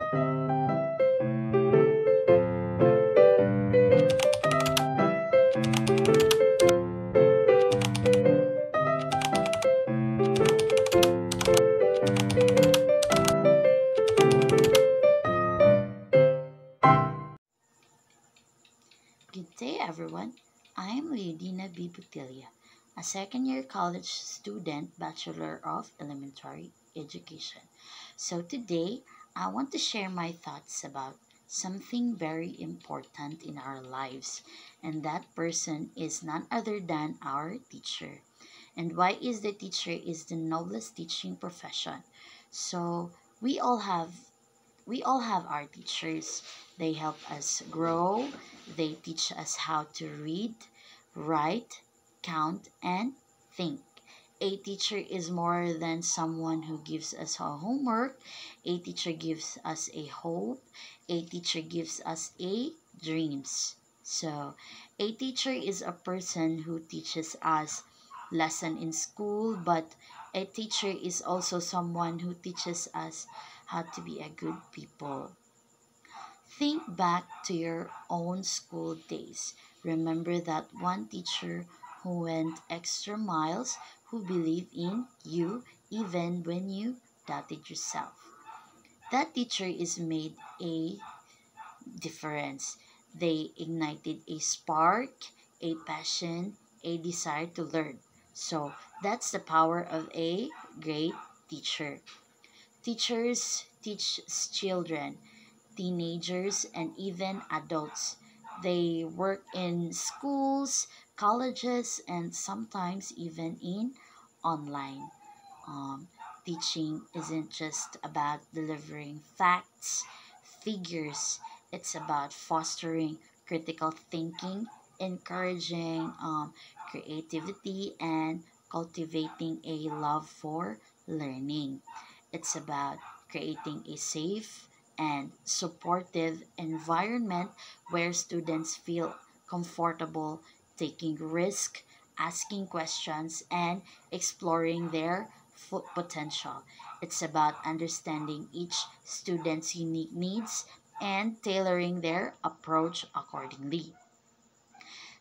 Good day, everyone. I'm Leodina B. Butilia, a second-year college student, Bachelor of Elementary Education. So today, I want to share my thoughts about something very important in our lives, and that person is none other than our teacher. And why is the teacher is the noblest teaching profession? So we all have we all have our teachers. They help us grow. They teach us how to read, write, count, and think. A teacher is more than someone who gives us our homework. A teacher gives us a hope. A teacher gives us a dreams. So, a teacher is a person who teaches us lesson in school, but a teacher is also someone who teaches us how to be a good people. Think back to your own school days. Remember that one teacher who went extra miles, who believed in you even when you doubted yourself. That teacher is made a difference. They ignited a spark, a passion, a desire to learn. So that's the power of a great teacher. Teachers teach children, teenagers, and even adults. They work in schools, colleges, and sometimes even in online. Um, Teaching isn't just about delivering facts, figures, it's about fostering critical thinking, encouraging creativity, and cultivating a love for learning. It's about creating a safe and supportive environment where students feel comfortable taking risk, asking questions, and exploring their potential. It's about understanding each student's unique needs and tailoring their approach accordingly.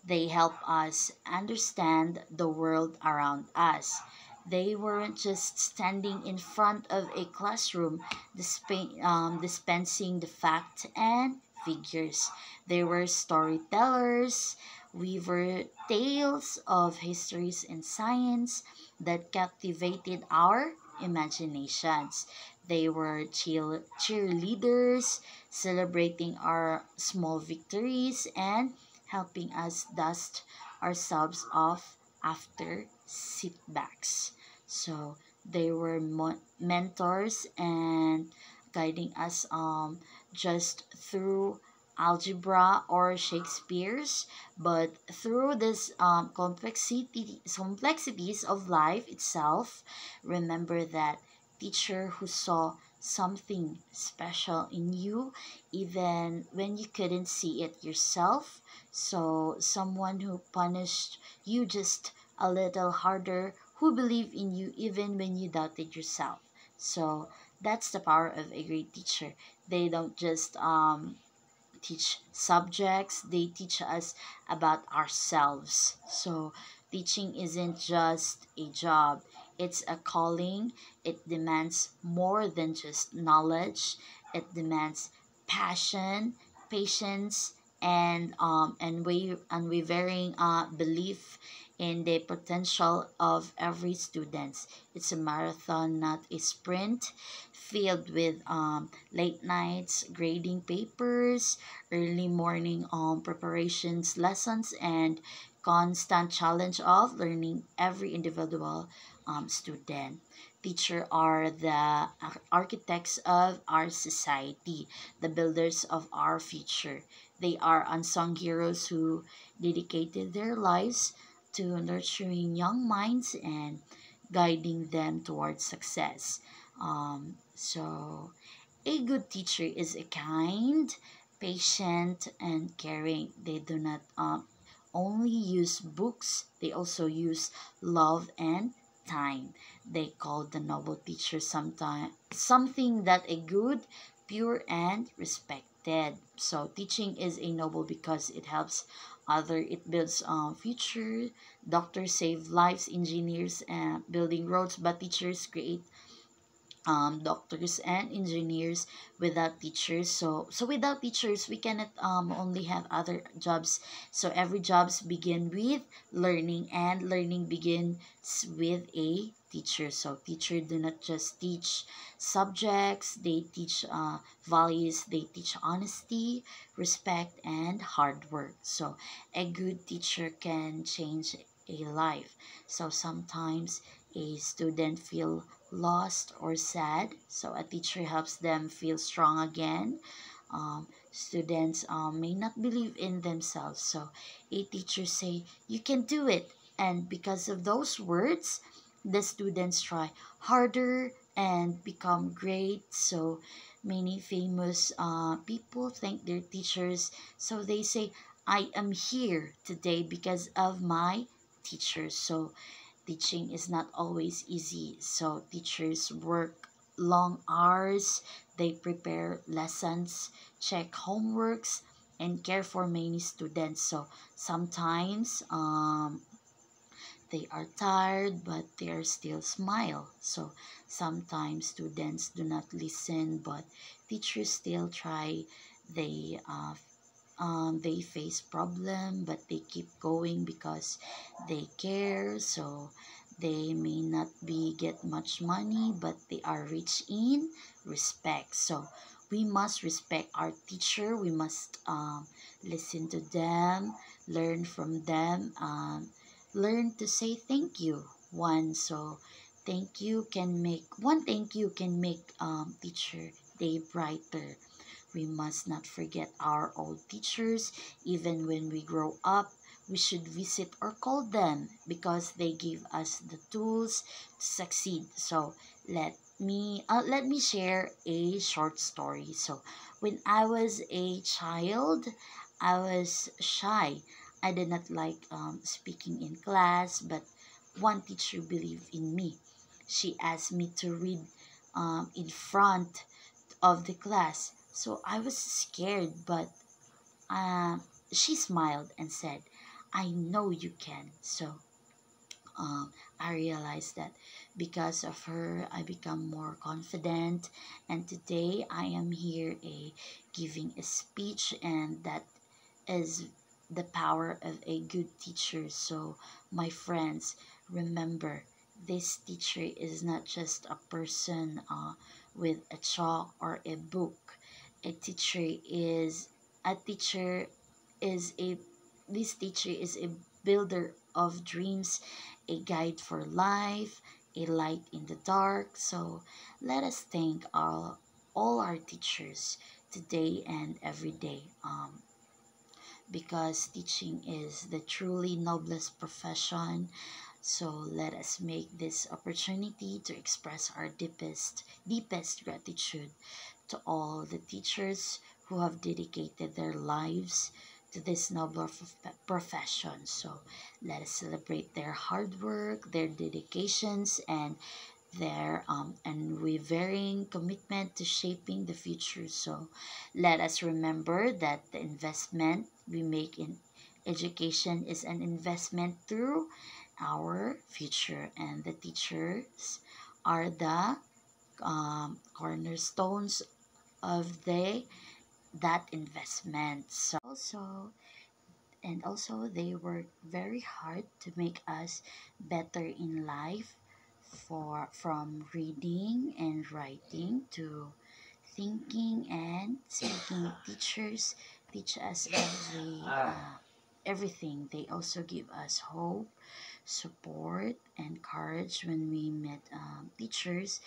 They help us understand the world around us. They weren't just standing in front of a classroom dispensing the facts and figures. They were storytellers, weaver tales of histories and science that captivated our imaginations. They were cheerleaders, celebrating our small victories and helping us dust ourselves off after setbacks. So they were mentors and guiding us just through algebra or Shakespeare's, but through this complexities of life itself. Remember that teacher who saw something special in you even when you couldn't see it yourself. So, someone who punished you just a little harder, who believed in you even when you doubted yourself. So, that's the power of a great teacher. They don't just teach subjects, they teach us about ourselves. So, teaching isn't just a job, it's a calling. It demands more than just knowledge, it demands passion, patience, and unwavering belief in the potential of every student. It's a marathon, not a sprint, filled with late nights grading papers, early morning preparations, lessons, and constant challenge of learning every individual student. Teacher are the architects of our society, the builders of our future. They are unsung heroes who dedicated their lives to nurturing young minds and guiding them towards success. A good teacher is a kind, patient, and caring. They do not only use books, they also use love and time. They call the noble teacher sometimes something that a good pure and respected. So teaching is a noble because it helps other. It builds future. Doctors save lives, engineers building roads, but teachers create doctors and engineers without teachers. So without teachers we cannot only have other jobs. So every jobs begin with learning, and learning begins with a teacher. So teacher do not just teach subjects, they teach values, they teach honesty, respect, and hard work. So a good teacher can change a life. So sometimes a student feel lost or sad, so a teacher helps them feel strong again. Students may not believe in themselves, so a teacher say you can do it, and because of those words the students try harder and become great. So many famous people thank their teachers, so they say I am here today because of my teachers. So teaching is not always easy. So teachers work long hours, they prepare lessons, check homeworks, and care for many students. So sometimes they are tired, but they are still smile. So sometimes students do not listen, but teachers still try. They they face problem, but they keep going because they care. So they may not be get much money, but they are rich in respect. So we must respect our teacher. We must listen to them, learn from them, learn to say thank you. One thank you can make teacher day brighter. We must not forget our old teachers. Even when we grow up, we should visit or call them because they give us the tools to succeed. So let me share a short story. So when I was a child, I was shy. I did not like speaking in class, but one teacher believed in me. She asked me to read in front of the class. So I was scared, but uh, she smiled and said, I know you can. So I realized that because of her, I become more confident. And today I am here giving a speech, and that is the power of a good teacher. So my friends, remember, this teacher is not just a person with a chalk or a book. A teacher is a teacher is a this teacher is a builder of dreams, a guide for life, a light in the dark. So let us thank all our teachers today and every day. Because teaching is the truly noblest profession. So let us make this opportunity to express our deepest gratitude to all the teachers who have dedicated their lives to this noble profession. So let us celebrate their hard work, their dedications, and their unwavering commitment to shaping the future. So let us remember that the investment we make in education is an investment through our future, and the teachers are the cornerstones of that investment. So also they work very hard to make us better in life, for from reading and writing to thinking and speaking. Teachers teach us everything. They also give us hope, support, and courage. When we met teachers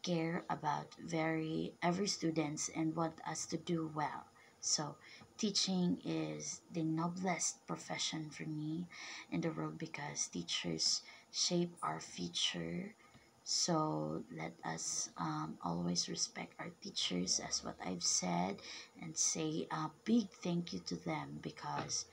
care about every students and want us to do well. So teaching is the noblest profession for me in the world because teachers shape our future. So let us always respect our teachers, as what I've said, and say a big thank you to them because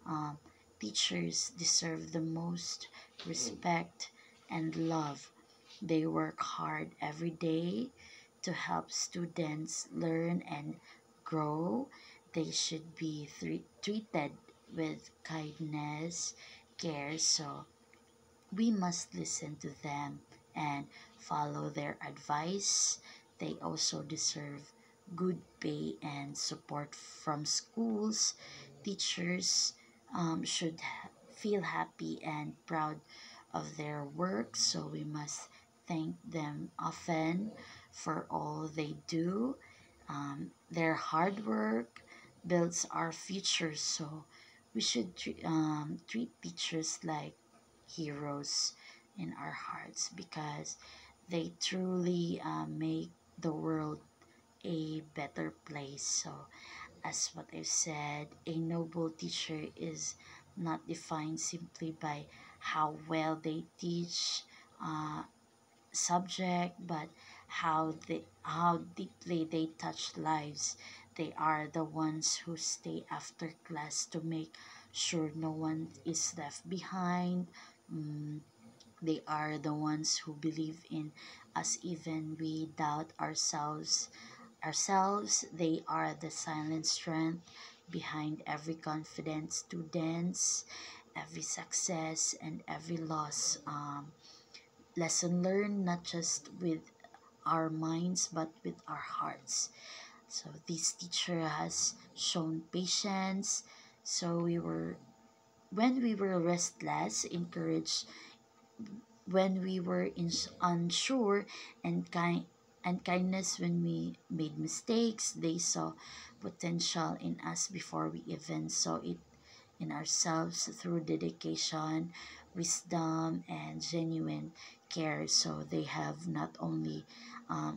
um, teachers deserve the most respect and love. They work hard every day to help students learn and grow. They should be treated with kindness, care. So we must listen to them and follow their advice. They also deserve good pay and support from schools. Teachers should feel happy and proud of their work, so we must thank them often for all they do. Their hard work builds our future, so we should treat teachers like heroes in our hearts because they truly make the world a better place. So, as what I've said, a noble teacher is not defined simply by how well they teach uh, subject, but how deeply they touch lives. They are the ones who stay after class to make sure no one is left behind. Mm, they are the ones who believe in us even we doubt ourselves. They are the silent strength behind every confident students, every success and every loss. Lesson learned not just with our minds but with our hearts. So this teacher has shown patience. So when we were restless, encouraged when we were unsure, and kindness when we made mistakes. They saw potential in us before we even saw it in ourselves through dedication, wisdom, and genuine care. So they have not only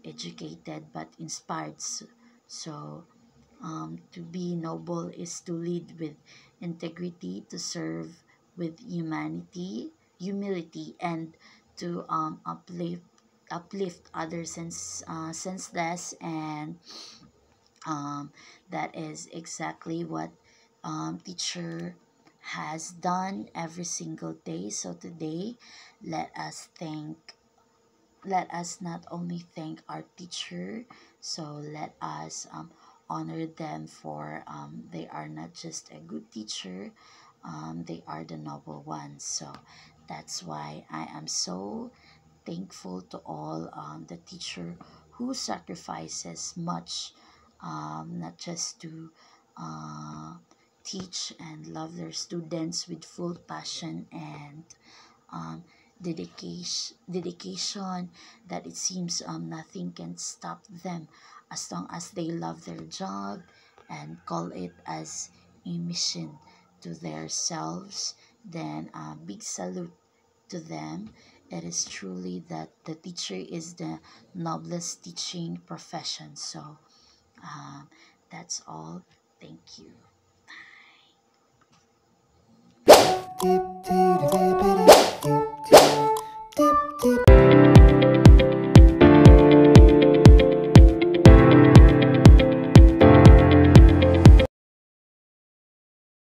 educated but inspired. So to be noble is to lead with integrity, to serve with humility, and to uplift others senseless. And um, that is exactly what teacher has done every single day. So today, let us thank let us not only thank our teacher, so let us honor them for they are not just a good teacher, they are the noble ones. So that's why I am so thankful to all the teacher who sacrifices much, not just to uh, teach and love their students with full passion and um, dedication that it seems nothing can stop them as long as they love their job and call it as a mission to themselves. Then big salute to them. It is truly that the teacher is the noblest teaching profession. So um, that's all. Thank you.